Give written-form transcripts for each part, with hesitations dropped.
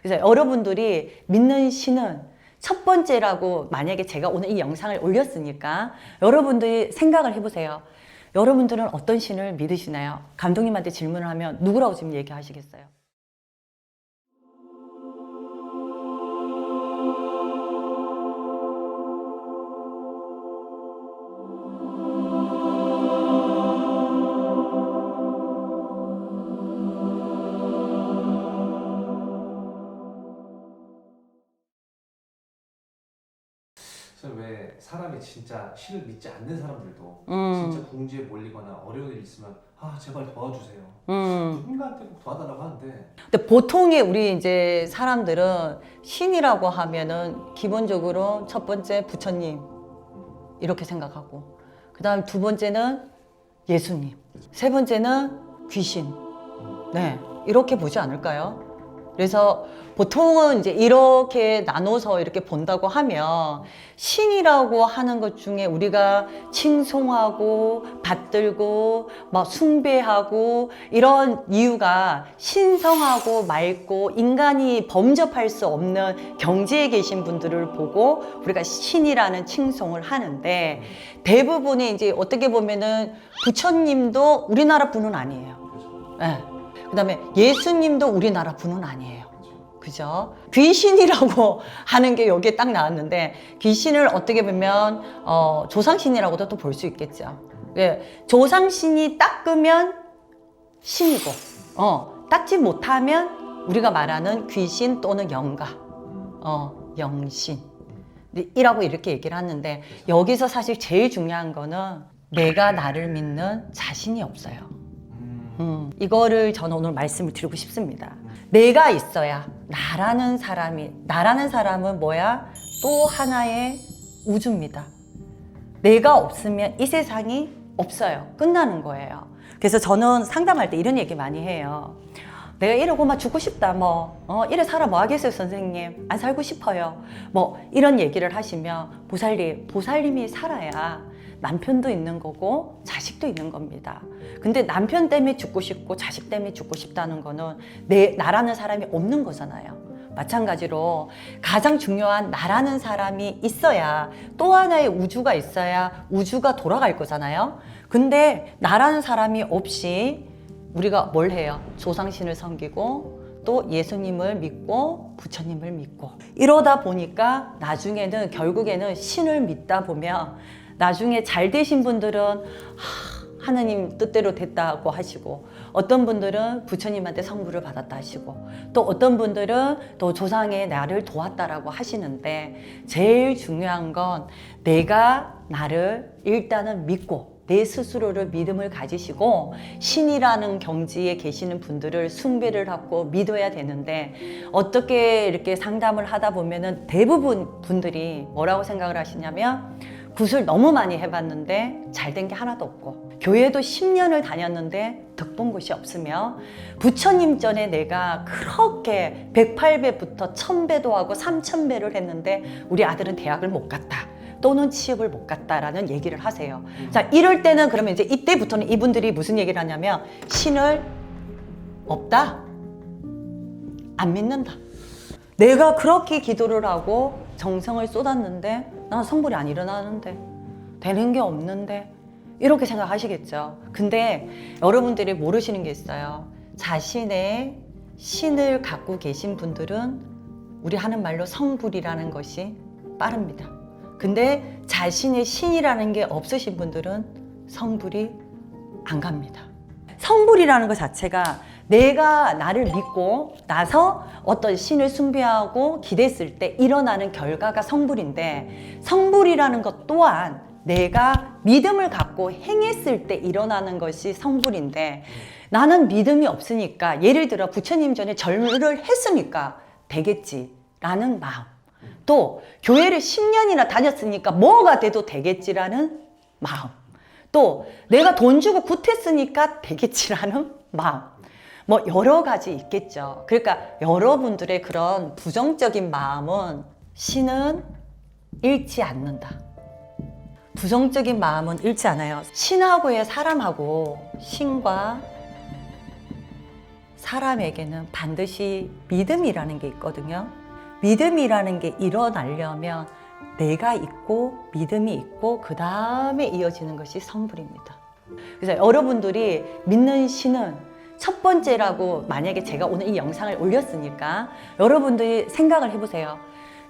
그래서 여러분들이 믿는 신은 첫 번째라고 만약에 제가 오늘 이 영상을 올렸으니까 여러분들이 생각을 해보세요. 여러분들은 어떤 신을 믿으시나요? 감독님한테 질문을 하면 누구라고 지금 얘기하시겠어요? 그래서 왜 사람이 진짜 신을 믿지 않는 사람들도 진짜 궁지에 몰리거나 어려운 일 있으면 아 제발 도와주세요. 누군가한테 꼭 도와달라고 하는데 근데 보통의 우리 이제 사람들은 신이라고 하면은 기본적으로 첫 번째 부처님 이렇게 생각하고, 그 다음 두 번째는 예수님, 세 번째는 귀신, 네, 이렇게 보지 않을까요? 그래서 보통은 이제 이렇게 나눠서 이렇게 본다고 하면 신이라고 하는 것 중에 우리가 칭송하고 받들고 막 숭배하고 이런 이유가 신성하고 맑고 인간이 범접할 수 없는 경지에 계신 분들을 보고 우리가 신이라는 칭송을 하는데, 대부분이 이제 어떻게 보면은 부처님도 우리나라 분은 아니에요. 네. 그 다음에 예수님도 우리나라 분은 아니에요. 그죠? 귀신이라고 하는 게 여기에 딱 나왔는데, 귀신을 어떻게 보면 조상신이라고도 또 볼 수 있겠죠. 예, 조상신이 닦으면 신이고, 닦지 못하면 우리가 말하는 귀신 또는 영가, 영신 이라고 이렇게 얘기를 하는데, 여기서 사실 제일 중요한 거는 내가 나를 믿는 자신이 없어요. 이거를 저는 오늘 말씀을 드리고 싶습니다. 내가 있어야 나라는 사람은 뭐야? 또 하나의 우주입니다. 내가 없으면 이 세상이 없어요. 끝나는 거예요. 그래서 저는 상담할 때 이런 얘기 많이 해요. 내가 이러고 막 죽고 싶다, 이래 살아 뭐 하겠어요, 선생님? 안 살고 싶어요. 이런 얘기를 하시면 보살님이 살아야 남편도 있는 거고 자식도 있는 겁니다. 근데 남편 때문에 죽고 싶고 자식 때문에 죽고 싶다는 거는 나라는 사람이 없는 거잖아요. 마찬가지로 가장 중요한 나라는 사람이 있어야 또 하나의 우주가 있어야 우주가 돌아갈 거잖아요. 근데 나라는 사람이 없이 우리가 뭘 해요? 조상신을 섬기고 또 예수님을 믿고 부처님을 믿고 이러다 보니까 나중에는 결국에는 신을 믿다 보면 나중에 잘 되신 분들은 하나님 뜻대로 됐다고 하시고, 어떤 분들은 부처님한테 성부를 받았다 하시고, 또 어떤 분들은 또 조상의 나를 도왔다라고 하시는데, 제일 중요한 건 내가 나를 일단은 믿고 내 스스로를 믿음을 가지시고 신이라는 경지에 계시는 분들을 숭배를 하고 믿어야 되는데, 어떻게 이렇게 상담을 하다 보면은 대부분 분들이 뭐라고 생각을 하시냐면, 굿을 너무 많이 해봤는데 잘 된 게 하나도 없고, 교회도 10년을 다녔는데 덕본 것이 없으며, 부처님 전에 내가 그렇게 108배부터 1000배도 하고 3000배를 했는데 우리 아들은 대학을 못 갔다, 또는 취업을 못 갔다라는 얘기를 하세요. 자, 이럴 때는 그러면 이제 이때부터는 이분들이 무슨 얘기를 하냐면, 신을 없다, 안 믿는다. 내가 그렇게 기도를 하고 정성을 쏟았는데 난 성불이 안 일어나는데, 되는 게 없는데, 이렇게 생각하시겠죠. 근데 여러분들이 모르시는 게 있어요. 자신의 신을 갖고 계신 분들은 우리 하는 말로 성불이라는 것이 빠릅니다. 근데 자신의 신이라는 게 없으신 분들은 성불이 안 갑니다. 성불이라는 것 자체가 내가 나를 믿고 나서 어떤 신을 숭배하고 기댔을 때 일어나는 결과가 성불인데, 성불이라는 것 또한 내가 믿음을 갖고 행했을 때 일어나는 것이 성불인데, 나는 믿음이 없으니까, 예를 들어 부처님 전에 절을 했으니까 되겠지라는 마음, 또 교회를 10년이나 다녔으니까 뭐가 돼도 되겠지라는 마음, 또 내가 돈 주고 굿했으니까 되겠지라는 마음, 여러 가지 있겠죠. 그러니까 여러분들의 그런 부정적인 마음은 신은 잃지 않는다. 부정적인 마음은 잃지 않아요. 신하고의 사람하고 신과 사람에게는 반드시 믿음이라는 게 있거든요. 믿음이라는 게 일어나려면 내가 있고 믿음이 있고 그 다음에 이어지는 것이 성불입니다. 그래서 여러분들이 믿는 신은 첫 번째라고 만약에 제가 오늘 이 영상을 올렸으니까 여러분들이 생각을 해보세요.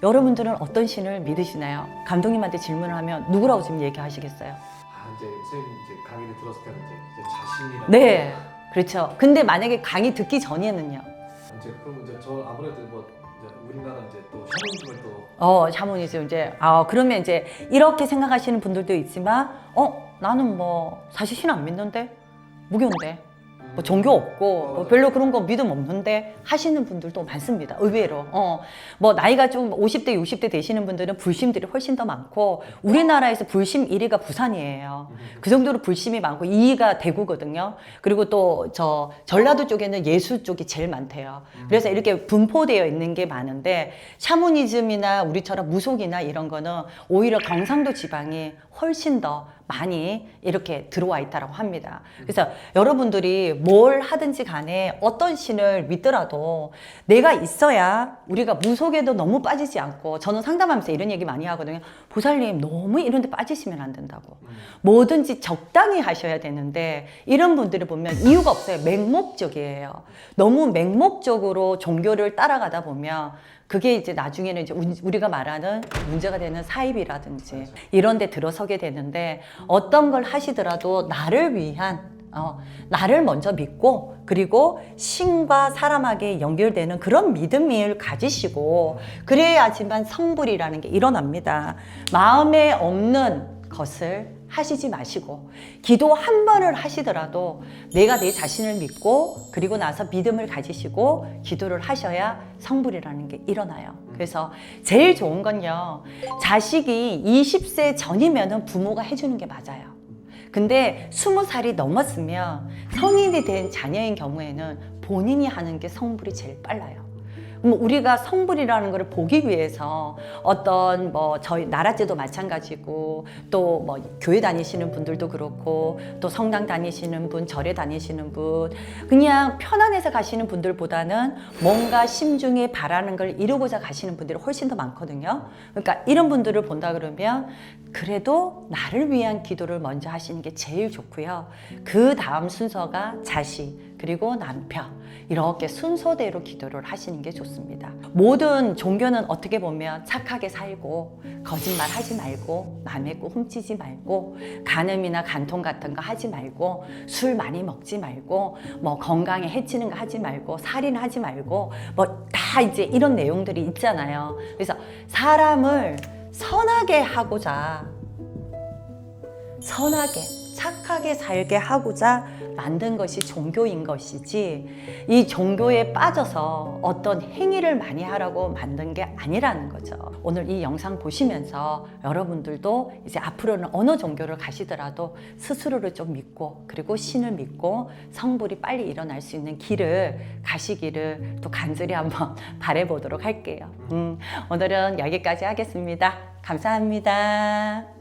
여러분들은 어떤 신을 믿으시나요? 감독님한테 질문을 하면 누구라고 지금 얘기하시겠어요? 이제 선생님 이제 강의를 들었을 때는 이제 자신이라고. 네, 그렇죠. 근데 만약에 강의 듣기 전에는요? 이제 그럼 이제 저 아무래도 뭐 이제 우리나라 이제 또 샤머니즘을 또 샤머니즘 이제 그러면 이제 이렇게 생각하시는 분들도 있지만 나는 뭐 사실 신 안 믿는데 무교인데 뭐 종교 없고 뭐 별로 그런 거 믿음 없는데 하시는 분들도 많습니다. 의외로. 뭐 나이가 좀 50대, 60대 되시는 분들은 불심들이 훨씬 더 많고 우리나라에서 불심 1위가 부산이에요. 그 정도로 불심이 많고 2위가 대구거든요. 그리고 또 저 전라도 쪽에는 예수 쪽이 제일 많대요. 그래서 이렇게 분포되어 있는 게 많은데 샤머니즘이나 우리처럼 무속이나 이런 거는 오히려 경상도 지방이 훨씬 더 많이 이렇게 들어와 있다고 합니다. 그래서 여러분들이 뭘 하든지 간에 어떤 신을 믿더라도 내가 있어야 우리가 무속에도 너무 빠지지 않고 저는 상담하면서 이런 얘기 많이 하거든요. 보살님 너무 이런 데 빠지시면 안 된다고. 뭐든지 적당히 하셔야 되는데 이런 분들을 보면 이유가 없어요. 맹목적이에요. 너무 맹목적으로 종교를 따라가다 보면 그게 이제 나중에는 이제 우리가 말하는 문제가 되는 사입이라든지 이런 데 들어서게 되는데 어떤 걸 하시더라도 나를 위한 나를 먼저 믿고 그리고 신과 사람에게 연결되는 그런 믿음을 가지시고 그래야지만 성불이라는 게 일어납니다. 마음에 없는 것을 하시지 마시고 기도 한 번을 하시더라도 내가 내 자신을 믿고 그리고 나서 믿음을 가지시고 기도를 하셔야 성불이라는 게 일어나요. 그래서 제일 좋은 건요, 자식이 20세 전이면은 부모가 해주는 게 맞아요. 근데 20살이 넘었으면 성인이 된 자녀인 경우에는 본인이 하는 게 성불이 제일 빨라요. 우리가 성불이라는 것을 보기 위해서 어떤 뭐 저희 나라제도 마찬가지고 또 뭐 교회 다니시는 분들도 그렇고 또 성당 다니시는 분, 절에 다니시는 분 그냥 편안해서 가시는 분들보다는 뭔가 심중에 바라는 걸 이루고자 가시는 분들이 훨씬 더 많거든요. 그러니까 이런 분들을 본다 그러면 그래도 나를 위한 기도를 먼저 하시는 게 제일 좋고요. 그 다음 순서가 자식 그리고 남편 이렇게 순서대로 기도를 하시는 게 좋습니다. 모든 종교는 어떻게 보면 착하게 살고 거짓말 하지 말고 남의 거 훔치지 말고 간음이나 간통 같은 거 하지 말고 술 많이 먹지 말고 뭐 건강에 해치는 거 하지 말고 살인하지 말고 뭐 다 이제 이런 내용들이 있잖아요. 그래서 사람을 선하게 하고자 선하게 착하게 살게 하고자 만든 것이 종교인 것이지 이 종교에 빠져서 어떤 행위를 많이 하라고 만든 게 아니라는 거죠. 오늘 이 영상 보시면서 여러분들도 이제 앞으로는 어느 종교를 가시더라도 스스로를 좀 믿고 그리고 신을 믿고 성불이 빨리 일어날 수 있는 길을 가시기를 또 간절히 한번 바라보도록 할게요. 오늘은 여기까지 하겠습니다. 감사합니다.